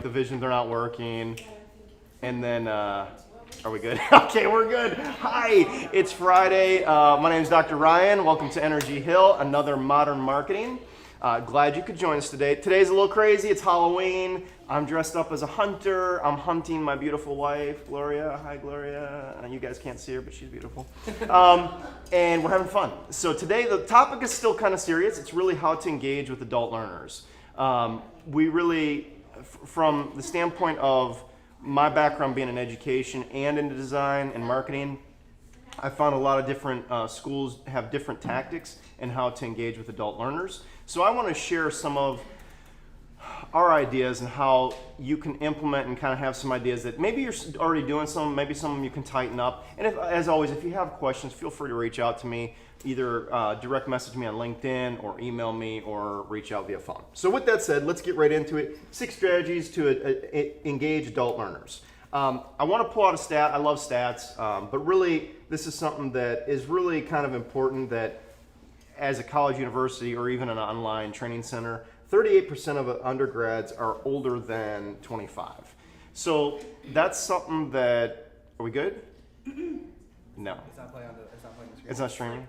the vision, they're not working. And then, are we good? Okay, we're good. Hi, it's Friday. My name is Dr. Ryan. Welcome to Energy Hill, another modern marketing. Glad you could join us today. Today's a little crazy. It's Halloween. I'm dressed up as a hunter. I'm hunting my beautiful wife, Gloria. Hi, Gloria. You guys can't see her, but she's beautiful. And we're having fun. So today the topic is still kind of serious. It's really how to engage with adult learners. We really, from the standpoint of my background being in education and into design and marketing, I found a lot of different schools have different tactics in how to engage with adult learners. So I want to share some of our ideas and how you can implement and kind of have some ideas that maybe you're already doing some, maybe some of them you can tighten up. And if, as always, if you have questions, feel free to reach out to me. Either direct message me on LinkedIn or email me or reach out via phone. So with that said, let's get right into it. 6 strategies to engage adult learners. I want to pull out a stat. I love stats, but really this is something that is really kind of important that as a college, university, or even an online training center, 38% of undergrads are older than 25. So that's something that, are we good? No. It's not playing the screen. It's not streaming?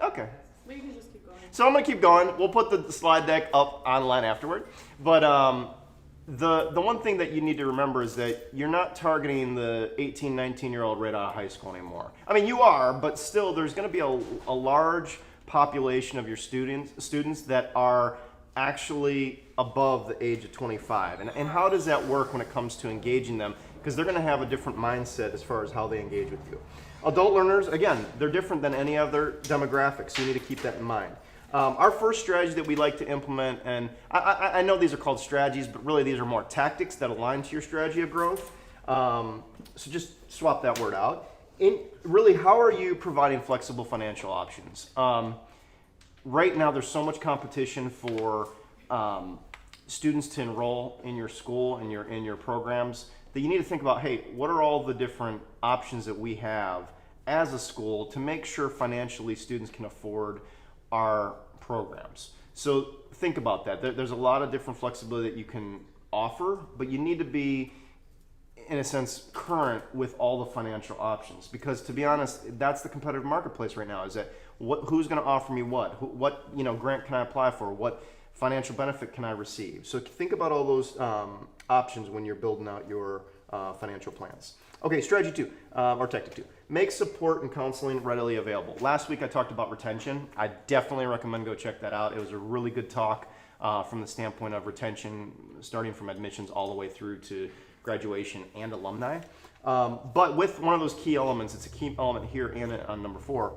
Okay. We can just keep going. So I'm going to keep going. We'll put the slide deck up online afterward. But the one thing that you need to remember is that you're not targeting the 18, 19-year-old right out of high school anymore. I mean, you are, but still there's going to be a large population of your students that are actually above the age of 25. And how does that work when it comes to engaging them? Because they're going to have a different mindset as far as how they engage with you. Adult learners, again, they're different than any other demographic, so you need to keep that in mind. Our first strategy that we like to implement, and I know these are called strategies, but really these are more tactics that align to your strategy of growth. So just swap that word out. Really, how are you providing flexible financial options? Right now, there's so much competition for students to enroll in your school and in your programs that you need to think about, hey, what are all the different options that we have as a school to make sure financially students can afford our programs? So think about that. There's a lot of different flexibility that you can offer, but you need to be, in a sense, current with all the financial options, because to be honest, that's the competitive marketplace right now. Is that who's going to offer me what grant can I apply for, what financial benefit can I receive? So think about all those options when you're building out your financial plans. Okay, strategy 2 or tactic 2: make support and counseling readily available. Last week I talked about retention. I definitely recommend go check that out. It was a really good talk from the standpoint of retention, starting from admissions all the way through to graduation and alumni. But with one of those key elements, it's a key element here and on number 4,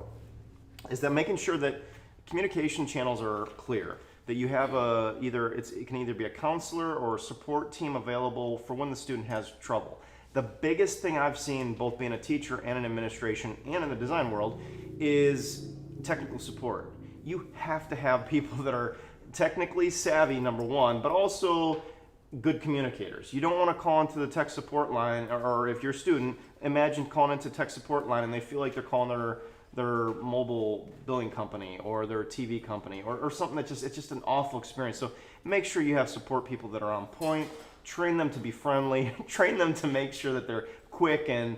is that making sure that communication channels are clear, that you have it can either be a counselor or a support team available for when the student has trouble. The biggest thing I've seen, both being a teacher and in administration and in the design world, is technical support. You have to have people that are technically savvy, number 1, but also good communicators. You don't want to call into the tech support line, or if you're a student, imagine calling into tech support line and they feel like they're calling their mobile billing company or their TV company or something it's just an awful experience. So make sure you have support people that are on point, train them to be friendly, train them to make sure that they're quick and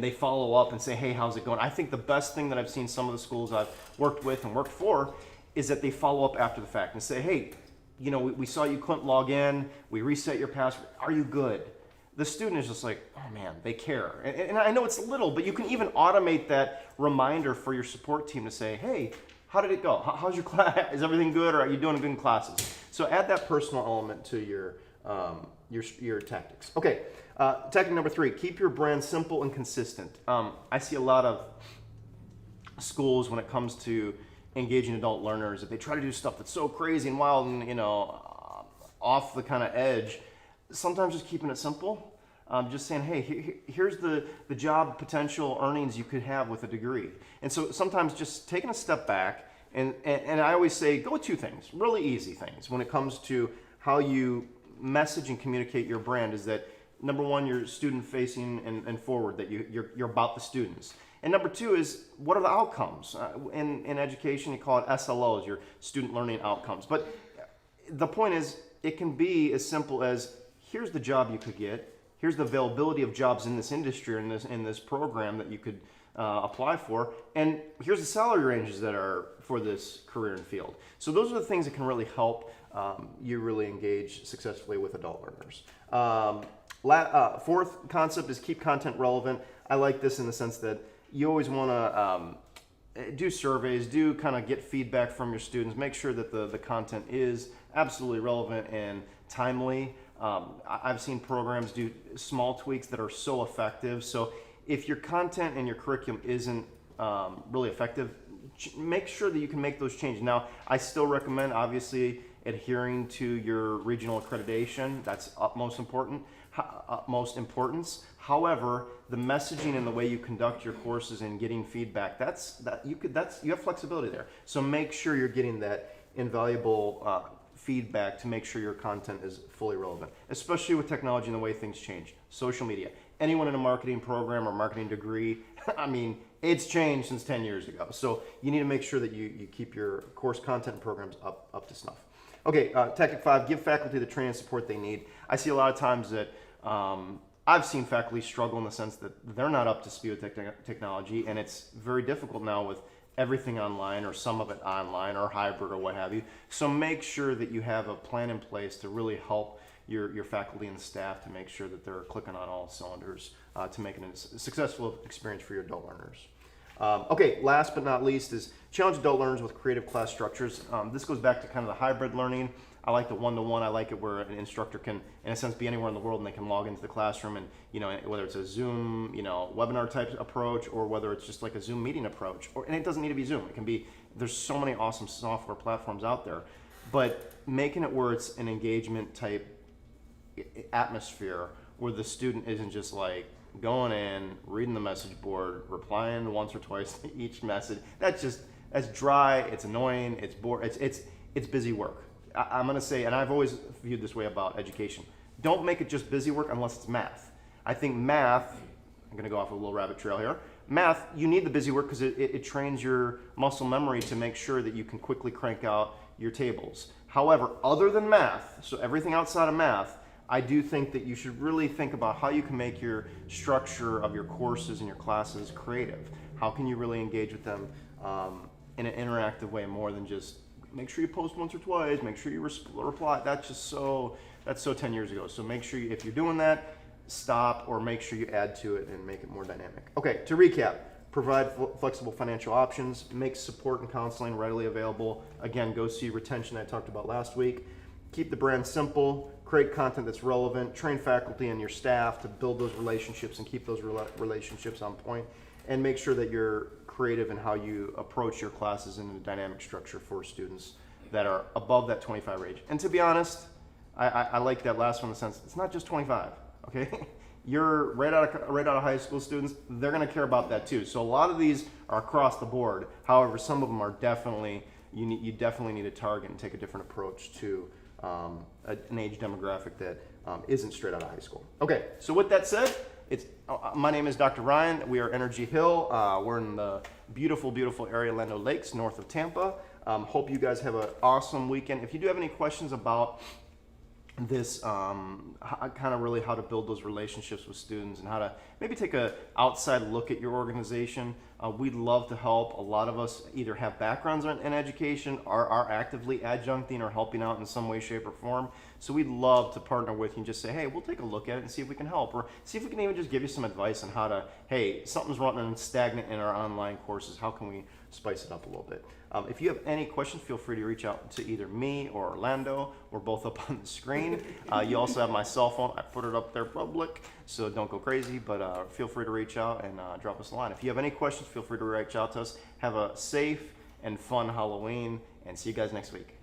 they follow up and say, hey, how's it going? I think the best thing that I've seen some of the schools I've worked with and worked for is that they follow up after the fact and say, hey, we saw you couldn't log in, we reset your password, are you good? The student is just like, oh man, they care. And I know it's little, but you can even automate that reminder for your support team to say, hey, how did it go? How's your class? Is everything good, or are you doing good in classes? So add that personal element to your tactics. Okay, tactic number 3, keep your brand simple and consistent. I see a lot of schools when it comes to engaging adult learners that they try to do stuff that's so crazy and wild and off the kind of edge. Sometimes just keeping it simple, just saying, hey, here's the job potential earnings you could have with a degree. And so sometimes just taking a step back, and I always say go with 2 things, really easy things when it comes to how you message and communicate your brand, is that number 1, you're student facing and forward, that you're about the students. And number 2 is, what are the outcomes? In education, you call it SLOs, your student learning outcomes. But the point is, it can be as simple as, here's the job you could get. Here's the availability of jobs in this industry or in this program that you could apply for, and here's the salary ranges that are for this career and field. So those are the things that can really help you really engage successfully with adult learners. Fourth concept is keep content relevant. I like this in the sense that you always want to do surveys, do kind of get feedback from your students, make sure that the content is absolutely relevant and timely. I've seen programs do small tweaks that are so effective. So if your content and your curriculum isn't really effective, make sure that you can make those changes. Now, I still recommend, obviously, adhering to your regional accreditation. That's utmost importance. However, the messaging and the way you conduct your courses and getting feedback, you have flexibility there. So make sure you're getting that invaluable feedback to make sure your content is fully relevant, especially with technology and the way things change. Social media. Anyone in a marketing program or marketing degree, I mean, it's changed since 10 years ago. So you need to make sure that you keep your course content and programs up to snuff. Okay, tactic 5, give faculty the training and support they need. I see a lot of times that I've seen faculty struggle in the sense that they're not up to speed with technology, and it's very difficult now with everything online or some of it online or hybrid or what have you. So make sure that you have a plan in place to really help your faculty and staff to make sure that they're clicking on all cylinders to make it a successful experience for your adult learners. Okay, last but not least is challenge adult learners with creative class structures. This goes back to kind of the hybrid learning. I like the one-to-one. I like it where an instructor can, in a sense, be anywhere in the world and they can log into the classroom and, whether it's a Zoom, webinar type approach or whether it's just like a Zoom meeting approach. And it doesn't need to be Zoom. It can be, there's so many awesome software platforms out there. But making it where it's an engagement type atmosphere where the student isn't just like going in, reading the message board, replying once or twice to each message. That's dry, it's annoying, it's boring, it's busy work. I'm gonna say, and I've always viewed this way about education, don't make it just busy work unless it's math. I think math, I'm gonna go off a little rabbit trail here, math, you need the busy work because it trains your muscle memory to make sure that you can quickly crank out your tables. However, other than math, so everything outside of math, I do think that you should really think about how you can make your structure of your courses and your classes creative. How can you really engage with them in an interactive way more than just make sure you post once or twice, make sure you reply. That's so 10 years ago. So make sure if you're doing that, stop or make sure you add to it and make it more dynamic. Okay, to recap, provide flexible financial options, make support and counseling readily available. Again, go see retention I talked about last week. Keep the brand simple, create content that's relevant, train faculty and your staff to build those relationships and keep those relationships on point, and make sure that you're creative in how you approach your classes in a dynamic structure for students that are above that 25 age. And to be honest, I like that last one in the sense, it's not just 25, okay? You're right out of high school students, they're gonna care about that too. So a lot of these are across the board. However, some of them are definitely, you definitely need to target and take a different approach to an age demographic that isn't straight out of high school. Okay, so with that said, my name is Dr. Ryan. We are Energy Hill. We're in the beautiful, beautiful area, Lando Lakes, north of Tampa. Hope you guys have an awesome weekend. If you do have any questions about this, kind of really how to build those relationships with students and how to maybe take an outside look at your organization, we'd love to help. A lot of us either have backgrounds in education or are actively adjuncting or helping out in some way, shape, or form. So we'd love to partner with you and just say, hey, we'll take a look at it and see if we can help, or see if we can even just give you some advice on how to, hey, something's running stagnant in our online courses. How can we spice it up a little bit? If you have any questions, feel free to reach out to either me or Orlando. We're both up on the screen. You also have my cell phone. I put it up there public, so don't go crazy, but feel free to reach out and drop us a line. If you have any questions, feel free to reach out to us. Have a safe and fun Halloween, and see you guys next week.